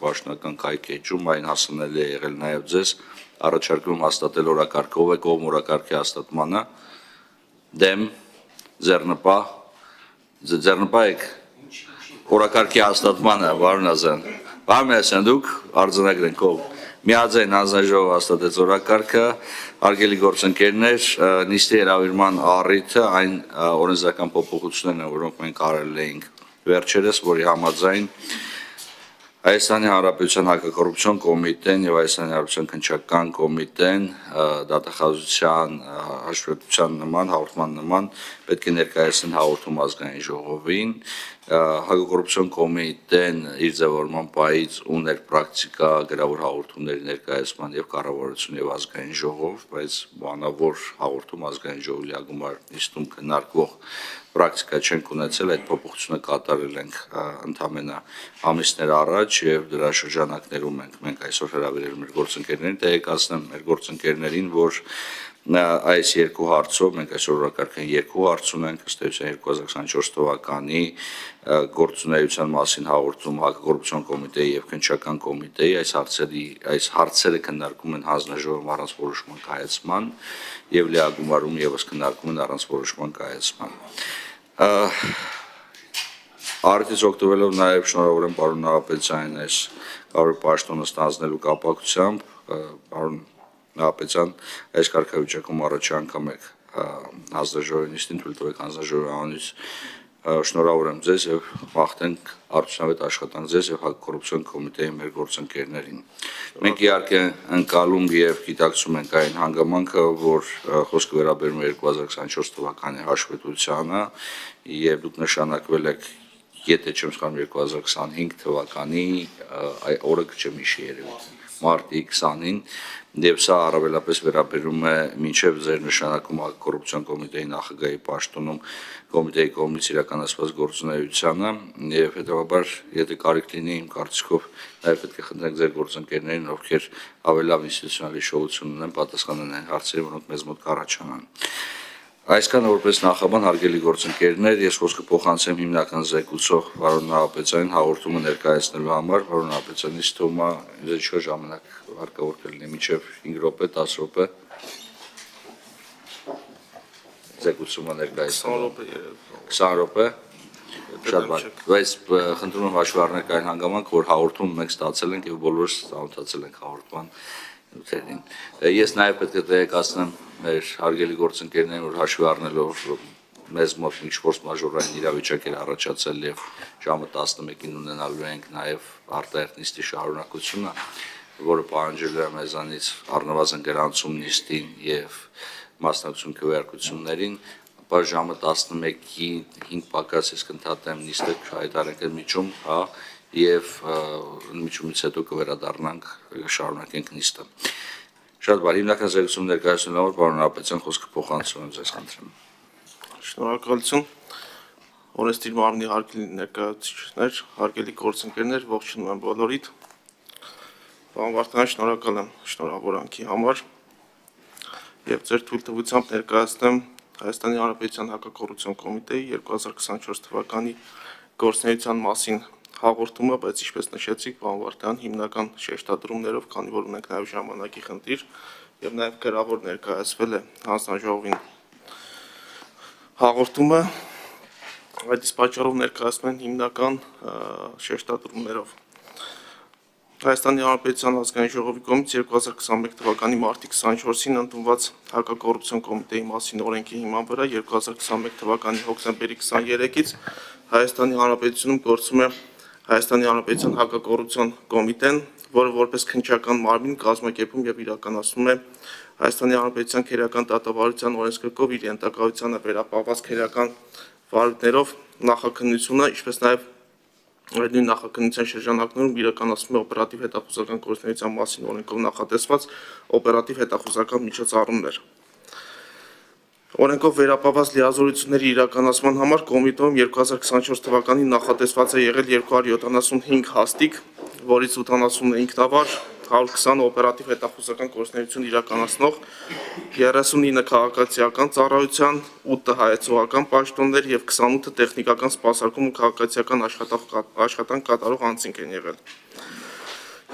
պաշտոնական կայքեջում, այն հասանելի է եղել նաև ձեզ, առաջարկում հաստատել օրակարգը, ով է կողմ օրակարգի հաստատմանը, դեմ, ձեռնպահ եք օրակարգի հաստատմանը, Վարոն Ազարյան, դուք արձանագրենք ով միաձայն հանձնաժողովը հաստատեց օրակարգը, հարգելի գործընկերներ, նիստի հրավիրման առիթը այն օրենսդրական փոփոխություններն են, որոնք մենք արել էինք վերջերս, որի համաձայն Հայաստանի Հանրապետության հակակոռուպցիոն կոմիտեն եւ Հայաստանի Հանրապետության քննչական կոմիտեն դատախազության հաշվետվության նման հաղորդման նման պետք է ներկայացնեն հաղորդում ազգային ժողովին հակակոռուպցիոն կոմիտեն իր ձևավորման պահից ուներ պրակտիկա գրավոր հաղորդումների ներկայացման եւ կառավարություն եւ ազգային ժողով, բայց բանավոր հաղորդում ազգային ժողովի լիագումար նիստում քննարկվող պրակտիկա չենք ունեցել, այդ փոփոխությունը կատարել ենք ընդամենը ամիսներ առաջ եւ դրա շրջանակներում մենք այսօր հրավիրել մեր գործընկերներին, տեղեկացնեմ մեր գործընկերներին, որ այս երկու հարցով մենք այսօր օրակարգային երկու հարց ունենք, ըստ էության 2024 թվականի գործունեության մասին հաղորդում հակակոռուպցիոն կոմիտեի եւ քննչական կոմիտեի այս հարցերը քննարկում են հանձնաժողովում առանց որոշման կայացման եւ լիագումարում եւս քննարկում են առանց որոշման կայացման Արդյոք օգտվելով նաև շնորհավորեմ պարոն Նահապետյանին այս կարևոր պաշտոնը ստանձնելու կապակցությամբ, պարոն Նահապետյան, այս կարգավիճակում առաջի անգամ եք հանձնաժողովի նիստին թույլ տվեք հանձնաժողովի անունից շնորհավորեմ ձեզ եւ մաղթենք արդյունավետ աշխատանք ձեզ եւ հակակոռուպցիոն կոմիտեի մեր գործընկերներին։ Մենք իհարկե ընկալում եւ գիտակցում ենք այն հանգամանքը, որ խոսքը վերաբերում է 2024 թվականի հաշվետվությանը եւ դուք նշանակվել եք Եթե չեմ սխալվում 2025 թվականի օրը չեմ հիշի երևի մարտի 20-ին եւ սա առավելապես վերաբերում է մինչեւ ձեր նշանակում հակակոռուպցիոն կոմիտեի նախագահի պաշտոնում կոմիտեի կողմից իրականացված գործունեությանը եւ հետեւաբար եթե կարիք լինի իմ կարծիքով նաեւ պետք է խնդրենք ձեր գործընկերներին ովքեր ավելի լավ ինստիտուցիոնալ հիշողություն ունեն պատասխանեն այն հարցերին որոնք մեզ մոտ կառաջանան Այսքանը որպես նախաբան հարգելի գործընկերներ, ես խոսքը փոխանցեմ հիմնական զեկուցող Վարոն Նահապետյանին հաղորդումը ներկայացնելու համար, Վարոն Նահապետյանի ստոմա ինձ ինչ ժամանակ հարկավոր կլինի, մինչև 5 րոպե, 10 րոպե։ Զեկուցումը ներկայացնելու 20 րոպե։ Շատ բարի։ Բայց խնդրում եմ հաշվի առնել այն հանգամանք, որ հաղորդում մենք ստացել ենք եւ բոլորս ծանոթացել ենք հաղորդման Ես նաև պետք է տեղեկացնեմ մեր հարգելի գործընկերներին, որ հաշվի առնելով մեզ մոտ ինչ ֆորս մաժորային իրավիճակեր առաջացել եւ ժամը 11-ին ունենալու ենք նաև արտահերթ նիստի շարունակությունը, որը պահանջել է մեզանից առնվազն գրանցում նիստին եւ մասնակցություն քվեարկություններին, ապա ժամը 11-ին 5 պակաս ես կընդհատեմ նիստը հայտարարենք միջում, հա եւ միջումից հետո կվերադառնանք շարունակենք նիստը։ Շատ բարի, հիմնական զեկուցում ներկայացնելու համար պարոն Նահապետյան խոսքը փոխանցում եմ ձեզ խնդրեմ։ Շնորհակալություն։ Օրենսդիր մարմնի հարգելի ներկայացուցիչներ, հարգելի գործընկերներ, ողջունում եմ բոլորիդ։ Պարոն Վարդանյան, շնորհակալ եմ շնորհավորանքի համար եւ ձեր թույլտվությամբ ներկայացնեմ Հայաստանի Հանրապետության հակակոռուպցիոն կոմիտեի 2024 թվականի գործունեության մասին հաղորդումը, բայց ինչպես նշեցիք, պարոն Վարդան, հիմնական շեշտադրումներով, քանի որ ունենք նաև ժամանակի խնդիր եւ նաև գրավոր ներկայացվել է հանձնաժողովին հաղորդումը, այդ իսկ պատճառով ներկայացնում են հիմնական շեշտադրումներով։ Հայաստանի Հանրապետության ազգային ժողովի կողմից 2021 թվականի մարտի 24-ին ընդունված հակակոռուպցիոն կոմիտեի մասին օրենքի հիման վրա 2021 թվականի հոկտեմբերի 23-ից Հայաստանի Հանրապետությունում գործում է Հայաստանի Հանրապետության հակակոռուպցիոն կոմիտեն, որը որպես քննչական մարմին կազմակերպում եւ իրականացնում է Հայաստանի Հանրապետության քերական դատավարության օրենսգրքով իր ենթակայությանը վերապահված քերական վարույթներով նախաքննությունը, ինչպես նաեւ այդ նույն նախաքննության շրջանակներում իրականացնում է օպերատիվ հետախուզական գործունեության մասին օրենքով նախատեսված օպերատիվ հետախուզական միջոցառումներ։ Օրենքով վերապահված լիազորությունների իրականացման համար կոմիտեում 2024 թվականին նախատեսված է եղել 275 հաստիկ, որից 80-ը ինքնավար, 120 օպերատիվ հետախուզական գործունեություն իրականացնող, 39 քաղաքացիական ծառայության, 8 հայեցողական պաշտոններ եւ 28 տեխնիկական սպասարկում ու քաղաքացիական աշխատանք կատարող անձինք են եղել։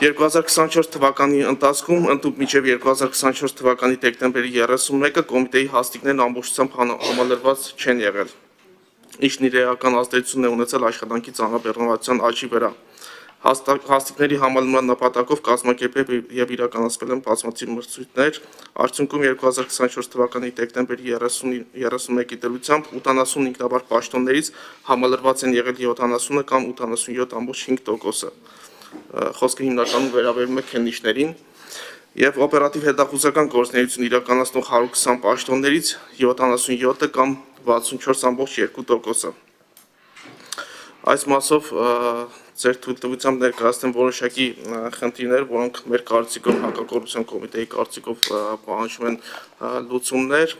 2024 թվականի ընթացքում ընդհանուր մինչև 2024 թվականի դեկտեմբերի 31-ը կոմիտեի հաստիկներն ամբողջությամբ համալրված չեն եղել, ինչն իր էական ազդեցություն է ունեցել աշխատանքի ծանրաբեռնվածության աճի վրա։ Հաստիկների համալրման նպատակով կազմակերպել եւ իրականացվել են բազմաթիվ մրցույթներ, արդյունքում 2024 թվականի դեկտեմբերի 31-ի դրությամբ 80 ինքնավար պաշտոններից համալրված են եղել 70-ը կամ 87.5%-ը։ Խոսքը հիմնականում վերաբերում է քննիչներին եւ օպերատիվ հետախուզական գործունեություն իրականացնող 120 պաշտոններից 77-ը կամ 64.2%-ը։ Այս մասով ձեր թույլտվությամբ ներկայացնեմ որոշակի խնդիրներ, որոնք մեր կարծիքով հակակոռուպցիոն կոմիտեի կարծիքով պահանջում են լուծումներ,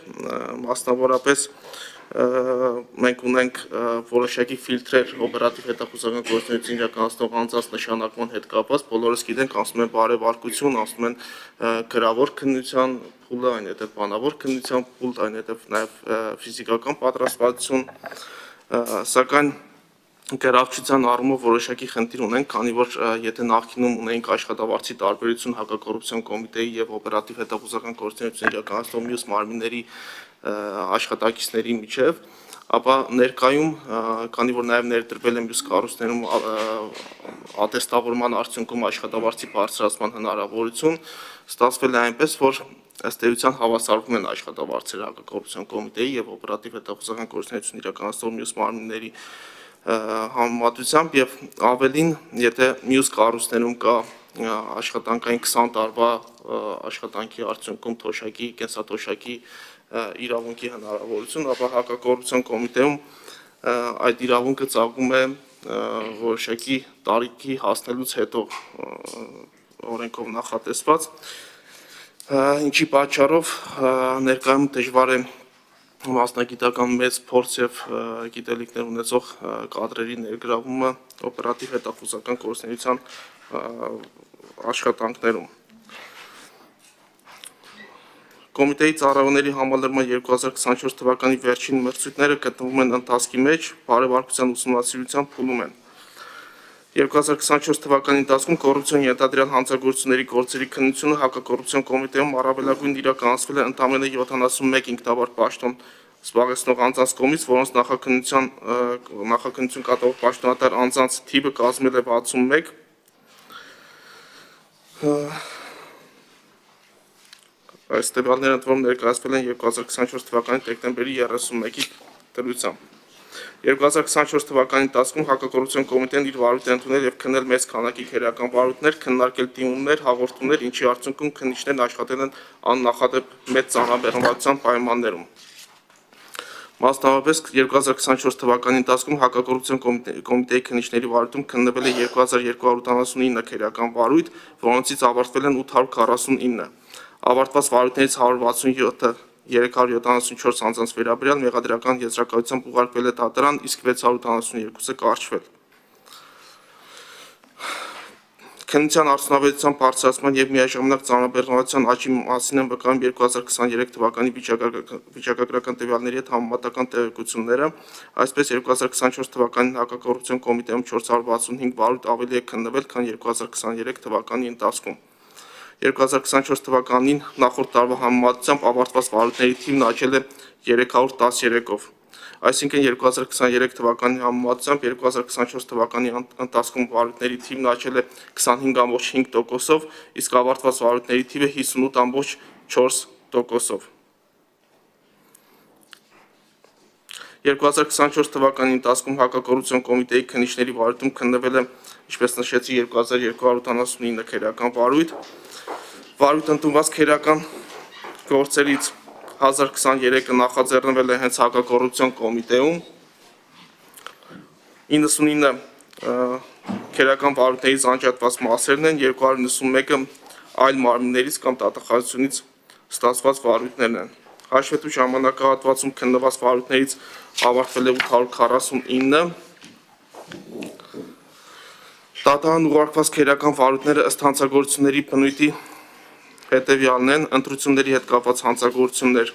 մասնավորապես մենք ունենք որոշակի ֆիլտրեր օպերատիվ հետախուզական գործունեություն իրականացնող անձանց նշանակման հետ կապված, բոլորս գիտենք, ասում են բարեվարկություն, ասում են գրավոր քննության փուլը, այնուհետև բանավոր քննության փուլ, այնուհետև նաև ֆիզիկական պատրաստվածություն, սակայն գրավչության առումով որոշակի խնդիր ունենք, քանի որ եթե նախկինում ունեինք աշխատավարձի տարբերություն հակակոռուպցիոն կոմիտեի եւ օպերատիվ հետախուզական գործունեություն իրականացնող մյուս մարմինների աշխատակիցների միջև, ապա ներկայում, քանի որ նաև ներդրվել է մյուս կառույցներում ատեստավորման արդյունքում աշխատավարձի բարձրացման հնարավորություն, ստացվել է այնպես, որ ըստ էության հավասարվում են աշխատավարձերը հակակոռուպցիոն կոմիտեի եւ օպերատիվ հետախուզական գործունեություն իրականացնող մյուս մարմինների համեմատությամբ եւ ավելին, եթե մյուս կառույցներում կա աշխատանքային 20 տարվա աշխատանքի արդյունքում թոշակի, կենսաթոշակի իրավունքի հնարավորություն, ապա հակակոռուպցիոն կոմիտեում այդ իրավունքը ծագում է որոշակի տարիքի հասնելուց հետո օրենքով նախատեսված, ինչի պատճառով ներկայում դժվար է մասնագիտական մեծ փորձ եւ գիտելիքներ ունեցող կադրերի ներգրավումը օպերատիվ հետախուզական գործունեության աշխատանքներում։ Կոմիտեի ծառայողների համալրման 2024 թվականի վերջին մրցույթները գտնվում են ընթացքի մեջ, բարեվարկության ուսումնասիրության փուլում են։ 2024 թվականի ընթացքում կոռուպցիոն ենթադրյալ հանցագործությունների գործերի քննությունը հակակոռուպցիոն կոմիտեում առավելագույն իրականացվել է ընդամենը 71 ինքնավար պաշտոն զբաղեցնող անձանց կողմից, որոնց նախաքննություն կատարող պաշտոնատար անձանց թիվը կազմել է 61։ Այս տվյալները ընդ որում ներկայացվել են 2024 թվականի դեկտեմբերի 31-ի դրությամբ։ 2024 թվականի ընթացքում հակակոռուպցիոն կոմիտեն իր վարույթ է ընդունել եւ քննել մեծ քանակի քերական վարույթներ, քննարկել դիմումներ, հաղորդումներ, ինչի արդյունքում քննիչներն աշխատել են աննախադեպ մեծ ծանրաբեռնվածության պայմաններում։ Մասնավորապես 2024 թվականի ընթացքում հակակոռուպցիոն կոմիտեի քննիչների վարույթում քննվել է 2279 քերական վարույթ, որոնցից ավարտվել են 849։ Ավարտված վարույթներից 167-ը 374 անձանց վերաբերյալ մեղադրական եզրակացությամբ ուղարկվել է դատարան, իսկ 672-ը կարճվել։ Քննության արդյունավետության բարձրացման եւ միաժամանակ ծանրաբեռնվածության աճի մասին են վկայում 2023 թվականի վիճակագրական տվյալների հետ համեմատական տեղեկությունները, այսպես 2024 թվականին հակակոռուպցիոն կոմիտեում 465 վարույթ ավելի է քննվել, քան 2023 թվականի ընթացքում։ 2024 թվականին նախորդ տարվա համեմատությամբ ավարտված վարույթների թիվն աճել է 313-ով։ Այսինքն 2023 թվականի համեմատությամբ 2024 թվականի ընթացքում վարույթների թիվն աճել է 25.5%-ով, իսկ ավարտված վարույթների թիվը 58.4%-ով։ 2024 թվականի ընթացքում հակակոռուպցիոն կոմիտեի քննիչների վարույթում քննվել է, ինչպես նշեցի, 2279 քերական վարույթ։ Վարույթ ընդունված քերական գործերից 1023-ը նախաձեռնվել է հենց հակակոռուպցիոն կոմիտեում, 99 քերական վարույթներից անջատված մասերն են, 291-ը այլ մարմիններից կամ դատախազությունից ստացված վարույթներն են։ Հաշվետու ժամանակահատվածում քննված վարույթներից ավարտվել է 849։ Դատարան ուղարկված քերական վարույթները ըստ հանցագործությունների բնույթի հետևյալն են՝ ընտրությունների հետ կապված հանցագործություններ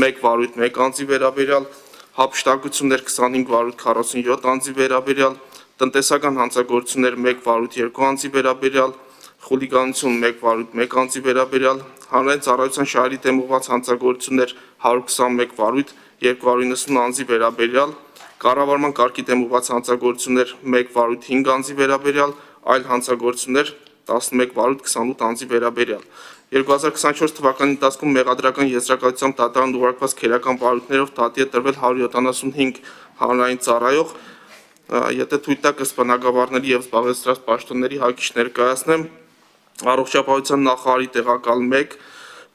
1 վարույթ 1 անձի վերաբերյալ, հափշտակություններ 25 վարույթ 47 անձի վերաբերյալ, տնտեսական հանցագործություններ 1 վարույթ 2 անձի վերաբերյալ, խուլիգանություն 1 վարույթ 1 անձի վերաբերյալ, հանրային ծառայության շահերի դեմ ուղղված հանցագործություններ 121 վարույթ 290 անձի վերաբերյալ, կառավարման կարգի դեմ ուղղված հանցագործություններ 1 վարույթ 5 անձի վերաբերյալ, այլ հանցագործություններ 11 վարույթ 28 անձի վերաբերյալ։ 2024 թվականի ընթացքում մեղադրական եզրակացությամբ դատարան ուղարկված քերական վարույթներով դատի է տրվել 175 հանրային ծառայող, եթե թույլ տաք ըստ բնագավառների և զբաղեցրած պաշտոնների հակիչ ներկայացնեմ, առողջապահության նախարարի տեղակալ 1,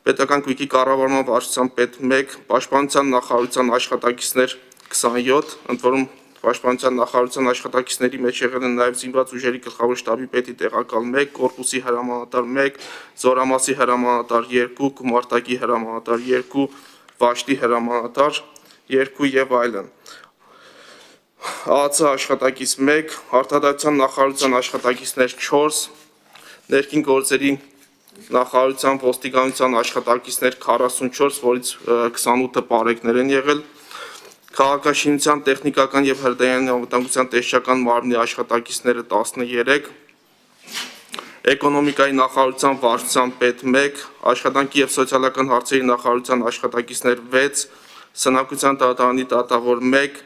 պետական գույքի կառավարման վարչության պետ 1, պաշտպանության նախարարության աշխատակիցներ 27, ընդ որում պաշտպանության նախարարության աշխատակիցների մեջ եղել են նաև զինված ուժերի գլխավոր շտաբի պետի տեղակալ 1, կորպուսի հրամանատար 1, զորամասի հրամանատար 2, գումարտակի հրամանատար 2, վաշտի հրամանատար 2 և այլն։ ԱԱՑ աշխատակից 1, Արտադրության նախարարության աշխատակիցներ 4, ներքին գործերի նախարարության ոստիկանության աշխատակիցներ 44, որից 28-ը պարեկներ են եղել, քաղաքաշինության տեխնիկական և հրդեհային անվտանգության տեսչական մարմնի աշխատակիցները 13, էկոնոմիկայի նախարարության վարչության պետ 1, աշխատանքի և սոցիալական հարցերի նախարարության աշխատակիցներ 6, սնանկության դատարանի դատավոր 1,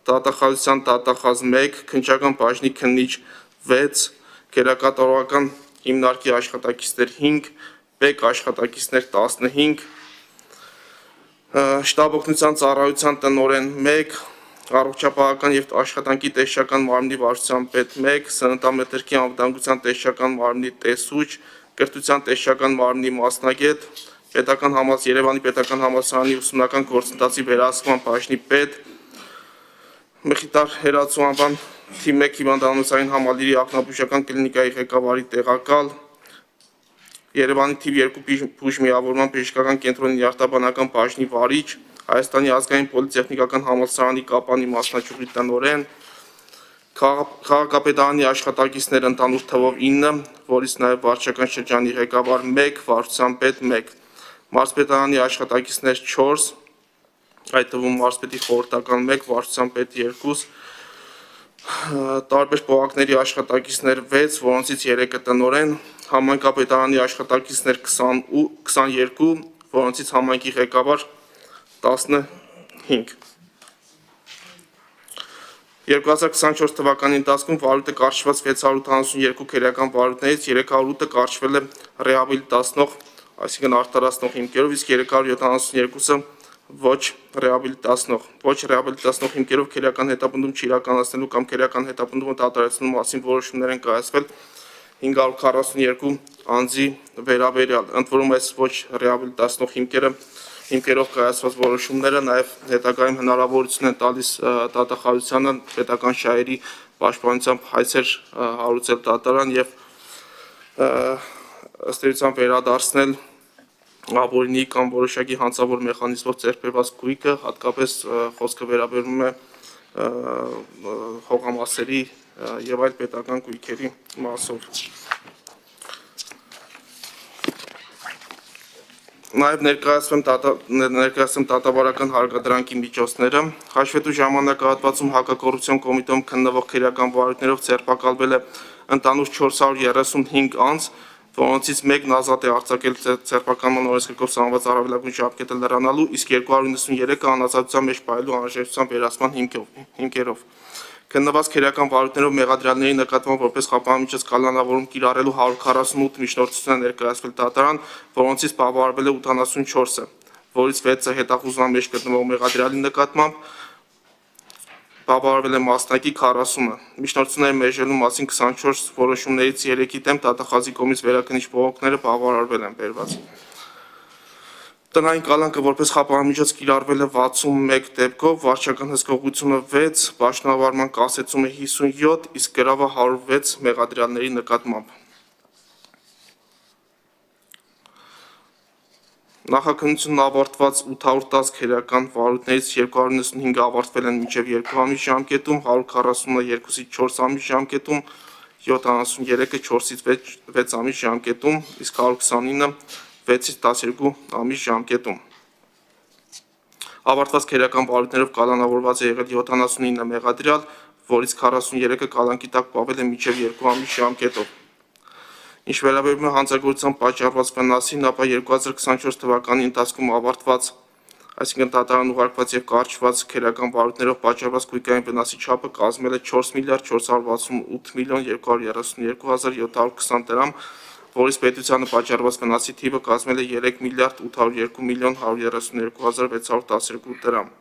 դատախազության դատախազ 1, քննչական բաժնի քննիչ 6, գերակատարողական հիմնարկի աշխատակիցներ 5, բեկ աշխատակիցներ 15, շտաբ օգնության ծառայության տնօրեն 1, առողջապահական և աշխատանքի տեսչական մարմնի վարչության պետ 1, սննդամթերքի անվտանգության տեսչական մարմնի տեսուչ, կրթության տեսչական մարմնի մասնագետ, Երևանի պետական համալսարանի ուսումնական գործընթացի վերահսկման բաժնի պետ, Մխիթար Հերացու անվան թիվ 1 հիվանդանոցային համալիրի ակնաբուժական կլինիկայի ղեկավարի տեղակալ, Երևանի թիվ 2 բուժմիավորման բժշկական կենտրոնի նյարդաբանական բաժնի վարիչ, Հայաստանի ազգային պոլիտեխնիկական համալսարանի Կապանի մասնաճյուղի տնօրեն, քաղաքապետարանի աշխատակիցներ ընդհանուր թվով 9, որից նաև վարչական շրջանի ղեկավար 1, վարչության պետ 1, մարզպետարանի աշխատակիցներ 4, այդ թվում մարզպետի խորհրդական 1, վարչության պետ 2, տարբեր փողակների աշխատակիցներ 6, որոնցից 3-ը տնօրեն, համայնքապետարանի աշխատակիցներ 22, որոնցից համայնքի ղեկավար 15։ 2024 թվականի ընթացքում վարույթը կարճված 682 քերական վարույթներից 308-ը կարճվել է ռեաբիլիտացնող, այսինքն արտարացնող հիմքերով, իսկ 372-ը ոչ ռեաբիլիտացնող հիմքերով քերական հետապնդում չիրականացնելու կամ քերական հետապնդումը դադարեցնելու մասին որոշումներ են կայացվել 542 անձի վերաբերյալ, ընդ որում այս ոչ ռեաբիլիտացնող հիմքերով կայացված որոշումները նաև հետագայում հնարավորություն են տալիս դատախազությանը պետական շահերի պաշտպանությամբ հայցեր հարուցել դատարան և ըստ էության վերադարձնել ապօրինի կամ որոշակի հանցավոր մեխանիզմով ձեռք բերված գույքը, հատկապես խոսքը վերաբերում է հողամասերի և այլ պետական գույքերի մասով։ Նաև ներկայացնեմ դատավարական հարկադրանքի միջոցները։ Հաշվետու ժամանակահատվածում հակակոռուպցիոն կոմիտեում քննվող քերական վարույթներով ձերբակալվել է ընդհանուր 435 անձ, որոնցից մեկն ազատ է արձակել ձերբակալման օրենսգրքով սահմանված առավելագույն ժամկետը լրանալու, իսկ 293-ը անազատության մեջ պահելու անհրաժեշտության վերացման հիմքերով։ Քննված քերական վարույթներով մեղադրյալների նկատմամբ որպես խափանամիջոց կալանավորում կիրառելու 148 միջնորդություն է ներկայացվել դատարան, որոնցից բավարարվել է 84-ը, որից 6-ը հետախուզման մեջ գտնվող մեղադրյալի նկատմամբ, բավարարվել է մասնակի 40-ը։ Միջնորդությունների մերժելու մասին 24 որոշումներից 3-ի դեմ դատախազի կողմից վերաքննիչ բողոքները բավարարվել են բերված։ Տնային կալանքը որպես խափանամիջոց կիրառվել է 61 դեպքով, վարչական հսկողությունը 6, պաշտոնավարման կասեցումը 57, իսկ գրավը 106 մեղադրյալների նկատմամբ։ Նախաքննությունն ավարտված 810 քերական վարույթներից 295-ը ավարտվել են մինչև 2 ամիս ժամկետում, 140-ը 2-ից 4 ամիս ժամկետում, 73-ը 4-ից 6 ամիս ժամկետում, իսկ 129-ը 6-ից 12 ամիս ժամկետում։ Ավարտված քերական վարույթներով կալանավորված է եղել 79 մեղադրյալ, որից 43-ը կալանքի տակ պահվել է մինչև 2 ամիս ժամկետով։ Ինչ վերաբերում է հանցագործության պատճառված վնասին, ապա 2024 թվականի ընթացքում ավարտված, այսինքն դատարան ուղարկված եւ կարճված քերական վարույթներով պատճառված կույկային վնասի չափը կազմել է 4 միլիարդ 468 միլիոն 232,720 դրամ, որից պետությանը պատճառված վնասի թիվը կազմել է 3 միլիարդ 802 միլիոն 132,612 դրամ։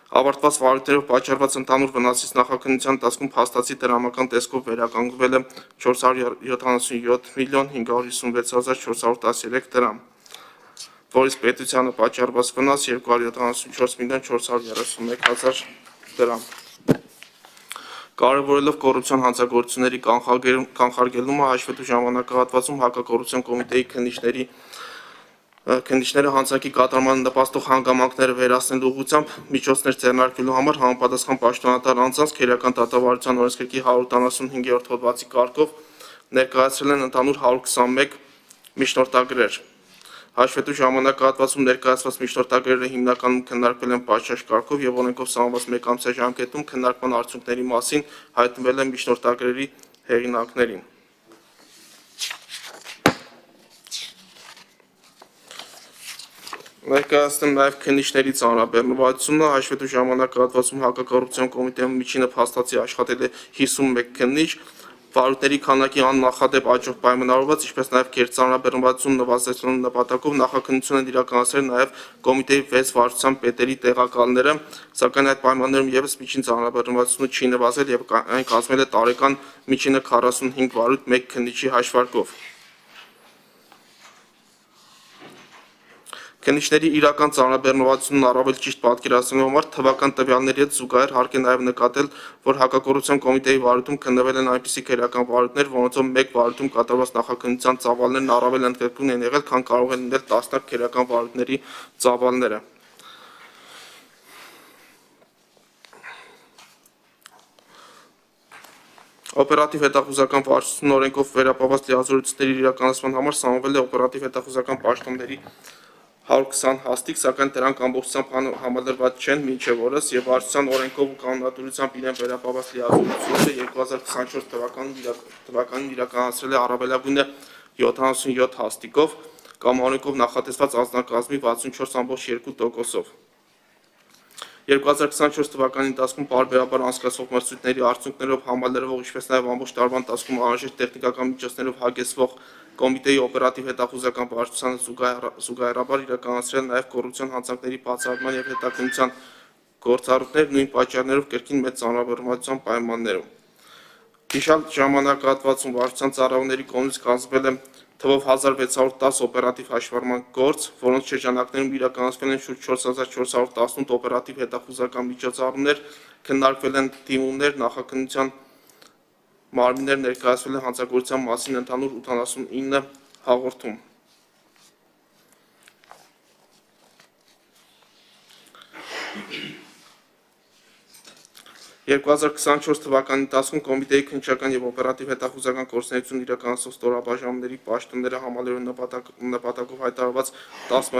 Ավարտված վարույթներով պատճառված ընդհանուր վնասից նախաքննության ընթացքում փաստացի դրամական տեսքով վերականգնվել է 477 միլիոն 556,413 դրամ, որից պետությանը պատճառված վնաս 274 միլիոն 431,000 դրամ։ Կարևորելով կոռուպցիոն հանցագործությունների կանխարգելումը, հաշվետու ժամանակահատվածում հակակոռուպցիոն կոմիտեի քննիչները հանցանքի կատարման նպաստող հանգամանքները վերացնելու ուղղությամբ միջոցներ ձեռնարկելու համար համապատասխան պաշտոնատար անձանց քերական դատավարության օրենսգրքի 195-րդ հոդվածի կարգով ներկայացրել են ընդհանուր 121 միջնորդագրեր։ Հաշվետու ժամանակահատվածում ներկայացված միջնորդագրերը հիմնականում քննարկվել են պատշաճ կարգով եւ օրենքով սահմանված 1 ամսյա ժամկետում քննարկման արդյունքների մասին հայտնվել են միջնորդագրերի հեղինակներին։ Ներկայացնեմ նաև քննիչների ծանրաբեռնվածությունը, հաշվետու ժամանակահատվածում հակակոռուպցիոն կոմիտեում միջինը փաստացի աշխատել է 51 քննիչ, վարույթների քանակի աննախադեպ աճով պայմանավորված, ինչպես նաև կերծանրաբեռնվածություն նվազեցնելու նպատակով նախաքննություն են իրականացրել նաև կոմիտեի 6 վարչության պետերի տեղակալները, սակայն այդ պայմաններում ևս միջին ծանրաբեռնվածությունը չի նվազել եւ այն կազմել է տարեկան միջինը 45 վարույթ 1 քննիչի հաշվարկով։ Քննիչների իրական ծանրաբեռնվածությունն առավել ճիշտ պատկերացնելու համար թվական տվյալների հետ զուգահեռ հարկ է նաև նկատել, որ հակակոռուպցիոն կոմիտեի վարույթում քննվել են այնպիսի քերական վարույթներ, որոնցով մեկ վարույթում կատարված նախաքննության ծավալներն առավել ընդգրկուն են եղել, քան կարող են լինել տասնյակ քերական վարույթների ծավալները։ Օպերատիվ հետախուզական վարչությունն օրենքով վերապահված լիազորությունների իրականացման համար սահմանվել է օպերատիվ հետախուզական պաշտոնների 120 հաստիք, սակայն դրանք ամբողջությամբ համալրված չեն մինչև օրս եւ վարչության օրենքով ու կանոնադրությամբ իրեն վերապահված լիազորությունները 2024 թվականին իրականացրել է առավելագույնը 77 հաստիկով կամ օրենքով նախատեսված անձնակազմի 64,2%-ով։ 2024 թվականի ընթացքում պարբերաբար անցկացվող մրցույթների արդյունքներով համալրվող, ինչպես նաև ամբողջ տարվա ընթացքում անհրաժեշտ տեխնիկական միջոցներով հագեցվող կոմիտեի օպերատիվ հետախուզական վարչությանը զուգահեռաբար իրականացրել նաև կոռուպցիոն հանցանքների բացահայտման եւ հետաքննության գործառույթներ նույն պատճառներով կրկին մեծ ծանրաբեռնվածության պայմաններում։ Հիշյալ ժամանակահատվածում վարչության ծառայողների կողմից կազմվել է թվով 1610 օպերատիվ հաշվառման գործ, որոնց շրջանակներում իրականացվել են շուրջ 4418 օպերատիվ հետախուզական միջոցառումներ, քննարկվել են դիմումներ, նախաքննության մարմիններ ներկայացվել են հանցագործության մասին ընդհանուր 89 հաղորդում։ «2024 թվականի ընթացքում կոմիտեի քննչական եւ օպերատիվ հետախուզական գործունեություն իրականացնող ստորաբաժանումների պաշտոնները համալրելու նպատակով հայտարարված 10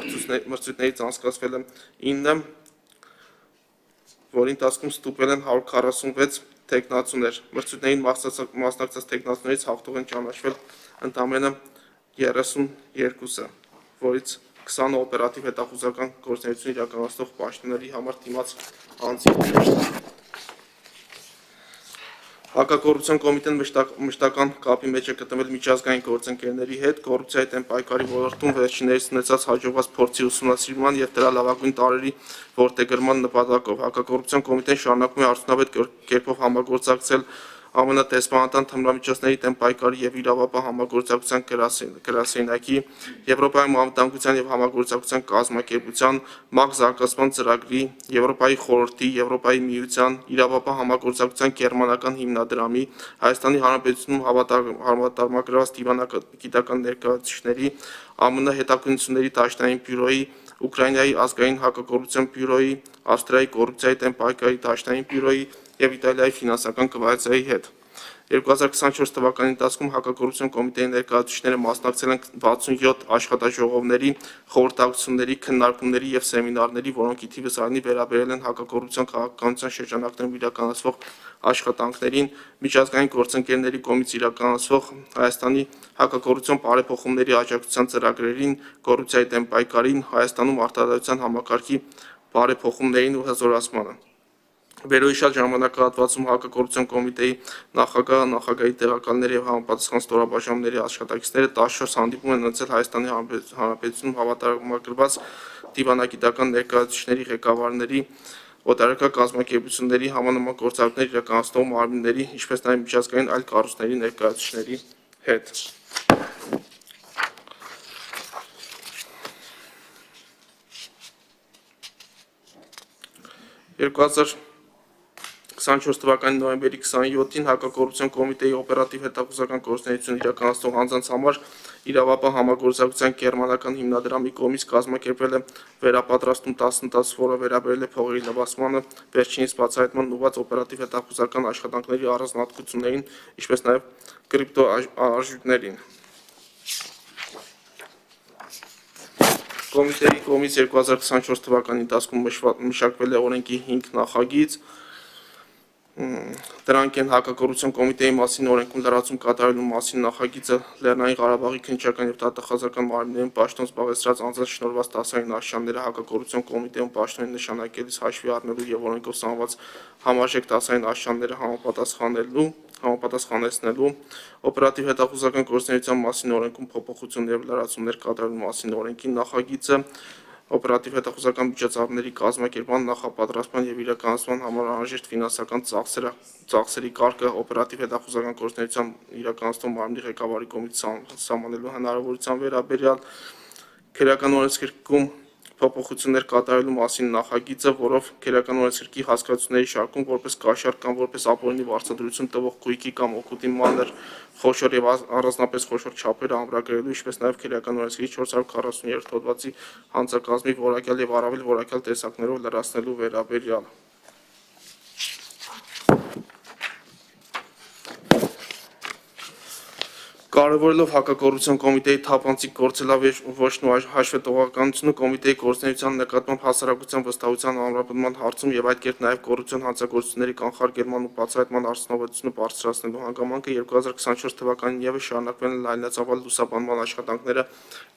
մրցույթներից անցկացվել են 9, որի ընթացքում ստուգվել են 146 թեկնածուներ։ Մրցույթներին մասնակցած թեկնածուներից հաղթող են ճանաչվել ընդամենը 32-ը, որից 20 օպերատիվ հետախուզական գործունեություն իրականացնող պաշտոնների համար դիմաց անձինք։ Հակակոռուպցիոն կոմիտեն մշտական կապի մեջ է գտնվել միջազգային գործընկերների հետ, կոռուպցիայի դեմ պայքարի ոլորտում վերջիններիս ունեցած հաջողված փորձի ուսումնասիրման եւ դրա լավագույն տարրերի որդեգրման նպատակով։ Հակակոռուպցիոն կոմիտեն շարունակում է արդյունավետ կերպով համագործակցել ԱՄՆ դեսպանատան թմրամիջոցների դեմ պայքարի եւ իրավապահ համագործակցության գրասենյակի, Եվրոպայի անվտանգության եւ համագործակցության կազմակերպության, ՄԱԿ զարգացման ծրագրի, Եվրոպայի խորհրդի, Եվրոպայի միության, իրավապահ համագործակցության գերմանական հիմնադրամի, Հայաստանի Հանրապետությունում հավատարմագրված դիվանագիտական ներկայացուցիչների, ԱՄՆ հետաքննությունների դաշնային բյուրոյի, Ուկրաինայի ազգային հակակոռուպցիոն բյուրոյի, Ավստրիայի կոռուպցիայի դեմ պայքարի դաշնային բյուրոյի եւ Իտալիայի ֆինանսական կվայծայի հետ։ 2024 թվականի ընթացքում հակակոռուպցիոն կոմիտեի ներկայացուցիչները մասնակցել են 67 աշխատաժողովների, խորհրդակցությունների, քննարկումների եւ սեմինարների, որոնք ի թիվս առնի վերաբերել են հակակոռուպցիոն քաղաքականության շրջանակներում իրականացվող աշխատանքներին, միջազգային գործընկերների կողմից իրականացվող Հայաստանի հակակոռուպցիոն բարեփոխումների աջակցության ծրագրերին, կոռուպցիայի դեմ պայքարին, Հայաստանում արտադրության համակարգի բարեփոխումներին ու հզորացմանը։ Վերոհիշյալ ժամանակահատվածում հակակոռուպցիոն կոմիտեի նախագահը, նախագահի տեղակալները եւ համապատասխան ստորաբաժանումների աշխատակիցները 14 հանդիպում են ունեցել Հայաստանի Հանրապետությունում հավատարմագրված դիվանագիտական ներկայացուցիչների, ղեկավարների, օտարերկրյա կազմակերպությունների, համանման գործառույթներ իրականացնող մարմինների, ինչպես նաեւ միջազգային այլ կառույցների ներկայացուցիչների հետ։ 2024 թվականի նոյեմբերի 27-ին հակակոռուպցիոն կոմիտեի օպերատիվ հետախուզական գործունեություն իրականացնող անձանց համար իրավապահ համագործակցության գերմանական հիմնադրամի կողմից կազմակերպվել է վերապատրաստում 10-10, որը վերաբերել է փողերի լվացմանը, վերջինիս բացահայտման ուղղված օպերատիվ հետախուզական աշխատանքների առանձնահատկություններին, ինչպես նաև կրիպտո արժույթներին։ Կոմիտեի կողմից 2024 թվականի ընթացքում մշակվել է օրենքի 5 նախագիծ։ Դրանք են հակակոռուպցիոն կոմիտեի մասին օրենքում լրացում կատարելու մասին նախագիծը, Լեռնային Ղարաբաղի քննչական եւ դատախազական մարմիններում պաշտոն զբաղեցրած անձանց շնորհված տասային աշնանները հակակոռուպցիոն կոմիտեում պաշտոնի նշանակելիս հաշվի առնելու եւ օրենքով սահմանված համարժեք տասային աշնանները համապատասխանեցնելու, օպերատիվ հետախուզական գործունեության մասին օրենքում փոփոխություն եւ լրացումներ կատարելու մասին օրենքի նախագիծը, օպերատիվ հետախուզական միջոցառումների կազմակերպման, նախապատրաստման եւ իրականացման համար անհրաժեշտ ֆինանսական ծախսերի կարգը, օպերատիվ հետախուզական գործունեության իրականացնող մարմնի ղեկավարի կողմից սահմանելու հնարավորության վերաբերյալ, քերական օրենսգրքում փոփոխություններ կատարելու մասին նախագիծը, որով քերական օրենսգրքի հասկացությունների շարքում որպես կաշառք կամ որպես ապօրինի վարձատրություն տվող գույքի կամ օգուտի մանր, խոշոր եւ առանձնապես խոշոր չափերը ամրագրելու, ինչպես նաեւ քերական օրենսգրքի 440-րդ հոդվածի հանցակազմի որակյալ եւ առավել որակյալ տեսակներով լրացնելու վերաբերյալ։ Կարևորելով հակակոռուպցիոն կոմիտեի թափանցիկ գործելավերջն ու հաշվետվողականությունը, կոմիտեի գործունեության նկատմամբ հասարակության վստահության ամրապնդման հարցում եւ այդ կերպ նաեւ կոռուպցիոն հանցագործությունների կանխարգելման ու բացահայտման արդյունավետությունը բարձրացնելու հանգամանքը 2024 թվականին եւս շարունակվել են լայնածավալ լուսաբանման աշխատանքները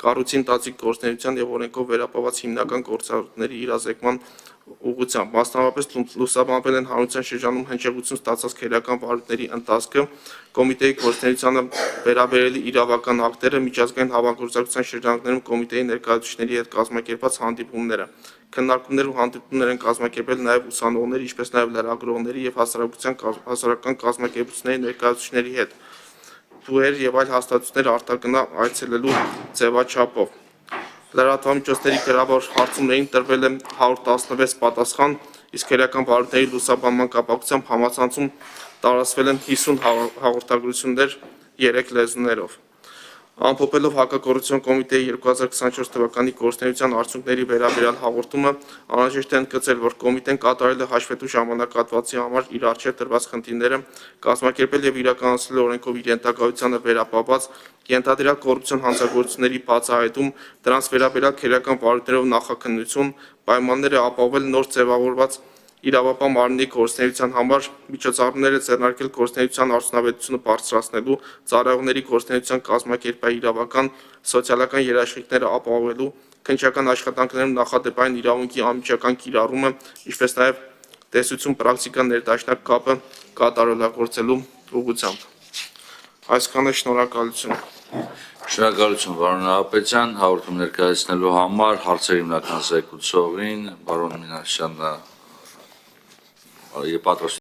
կառույցի ընթացիկ գործունեության եւ օրենքով վերապահված հիմնական գործառույթների իրազեկման ուղղությամբ, մասնավորապես լուսաբանվել են հանրության շրջանում հնչեղություն ստացած քերական վարույթների ընթացքը, կոմիտեի գործունեությանը վերաբերելի իրավական ակտերը, միջազգային համագործակցության շրջանակներում կոմիտեի ներկայացուցիչների հետ կազմակերպված հանդիպումները, քննարկումներ ու հանդիպումներ են կազմակերպել նաև ուսանողների, ինչպես նաև լրագրողների եւ հասարակական կազմակերպությունների ներկայացուցիչների հետ, բուհեր եւ այլ հաստատություններ արտագնա այցելելու ձևաչափով։ Լրատվամիջոցների գրավոր հարցումներին տրվել է 116 պատասխան, իսկ քերական վարույթների լուսաբանման կապակցությամբ համացանցում տարածվել են 50 հաղորդագրություններ 3 լեզուներով։ Ամփոփելով հակակոռուպցիոն կոմիտեի 2024 թվականի գործունեության արդյունքների վերաբերյալ հաղորդումը, անհրաժեշտ է ընդգծել, որ կոմիտեն կատարել է հաշվետու ժամանակահատվածի համար իր առջև տրված խնդիրները, կազմակերպել եւ իրականացրել օրենքով իր ենթակայությանը վերապահված ենթադրյալ կոռուպցիոն հանցագործությունների բացահայտում, դրանց վերաբերյալ քերական վարույթներով նախաքննություն, պայմանները ապահովել նոր ձևավորված իրավապահ մարմնի գործունեության համար, միջոցառումները ձեռնարկել գործունեության արդյունավետությունը բարձրացնելու, ծառայողների գործունեության կազմակերպային, սոցիալական երաշխիքները ապահովելու, քննչական աշխատանքներում նախադեպային իրավունքի անմիջական կիրառումը, ինչպես նաև տեսություն պրակտիկա ներդաշնակ կապը կատարելագործելու ուղղությամբ։ Այսքանը, շնորհակալություն։ Շնորհակալություն, պարոն Նահապետյան, հաղորդում ներկայացնելու համար, հարցերի հիմնական զեկուցողին, պարոն Մինասյանը, պատրաստ